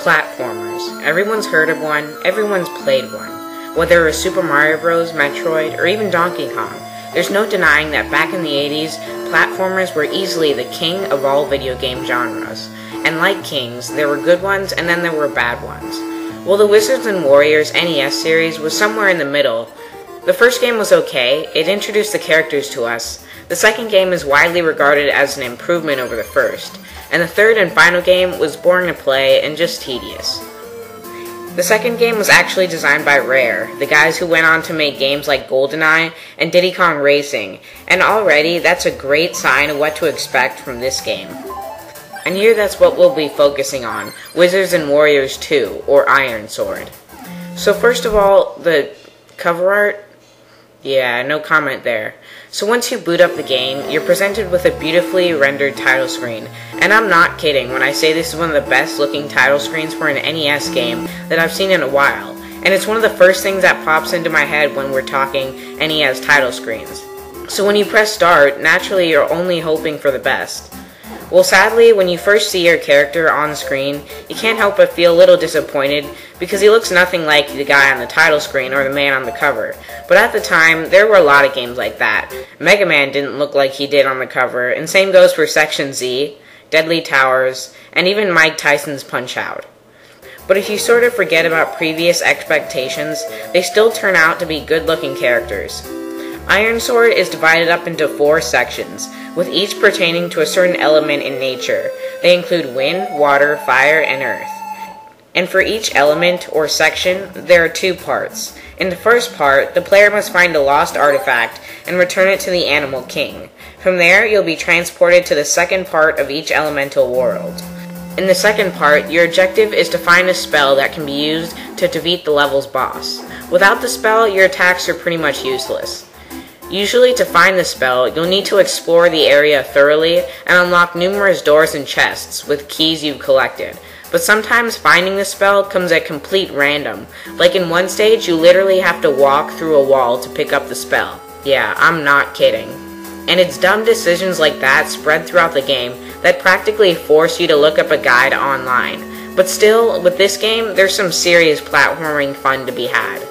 Platformers. Everyone's heard of one, everyone's played one. Whether it was Super Mario Bros., Metroid, or even Donkey Kong, there's no denying that back in the 80s, platformers were easily the king of all video game genres. And like kings, there were good ones and then there were bad ones. Well, the Wizards and Warriors NES series was somewhere in the middle. The first game was okay, it introduced the characters to us. The second game is widely regarded as an improvement over the first. And the third and final game was boring to play and just tedious. The second game was actually designed by Rare, the guys who went on to make games like GoldenEye and Diddy Kong Racing, and already that's a great sign of what to expect from this game. And here that's what we'll be focusing on, Wizards and Warriors 2, or Ironsword. So first of all, the cover art? Yeah, no comment there. So once you boot up the game, you're presented with a beautifully rendered title screen. And I'm not kidding when I say this is one of the best looking title screens for an NES game that I've seen in a while. And it's one of the first things that pops into my head when we're talking NES title screens. So when you press start, naturally you're only hoping for the best. Well, sadly, when you first see your character on screen, you can't help but feel a little disappointed because he looks nothing like the guy on the title screen or the man on the cover. But at the time, there were a lot of games like that. Mega Man didn't look like he did on the cover, and same goes for Section Z, Deadly Towers, and even Mike Tyson's Punch-Out! But if you sort of forget about previous expectations, they still turn out to be good-looking characters. Ironsword is divided up into 4 sections, with each pertaining to a certain element in nature. They include wind, water, fire, and earth. And for each element, or section, there are 2 parts. In the first part, the player must find a lost artifact and return it to the Animal King. From there, you'll be transported to the second part of each elemental world. In the second part, your objective is to find a spell that can be used to defeat the level's boss. Without the spell, your attacks are pretty much useless. Usually to find the spell, you'll need to explore the area thoroughly and unlock numerous doors and chests with keys you've collected. But sometimes finding the spell comes at complete random. Like in one stage, you literally have to walk through a wall to pick up the spell. Yeah, I'm not kidding. And it's dumb decisions like that spread throughout the game that practically force you to look up a guide online. But still, with this game, there's some serious platforming fun to be had.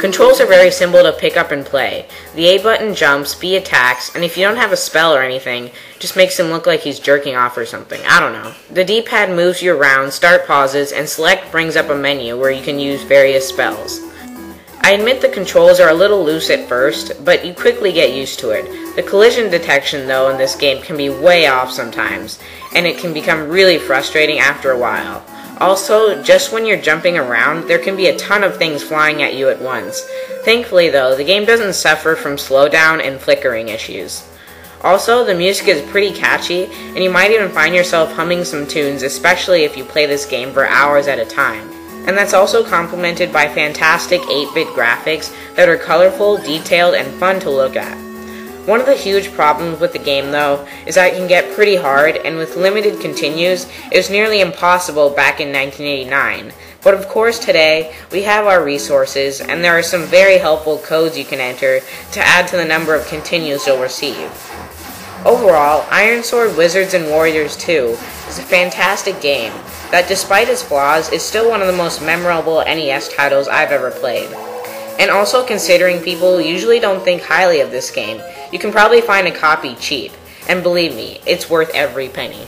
Controls are very simple to pick up and play. The A button jumps, B attacks, and if you don't have a spell or anything, just makes him look like he's jerking off or something. I don't know. The D-pad moves you around, start pauses, and select brings up a menu where you can use various spells. I admit the controls are a little loose at first, but you quickly get used to it. The collision detection, though, in this game can be way off sometimes, and it can become really frustrating after a while. Also, just when you're jumping around, there can be a ton of things flying at you at once. Thankfully, though, the game doesn't suffer from slowdown and flickering issues. Also, the music is pretty catchy, and you might even find yourself humming some tunes, especially if you play this game for hours at a time. And that's also complemented by fantastic 8-bit graphics that are colorful, detailed, and fun to look at. One of the huge problems with the game, though, is that it can get pretty hard, and with limited continues, it was nearly impossible back in 1989. But of course today, we have our resources, and there are some very helpful codes you can enter to add to the number of continues you'll receive. Overall, Ironsword Wizards and Warriors 2 is a fantastic game that, despite its flaws, is still one of the most memorable NES titles I've ever played. And also, considering people usually don't think highly of this game, you can probably find a copy cheap. And believe me, it's worth every penny.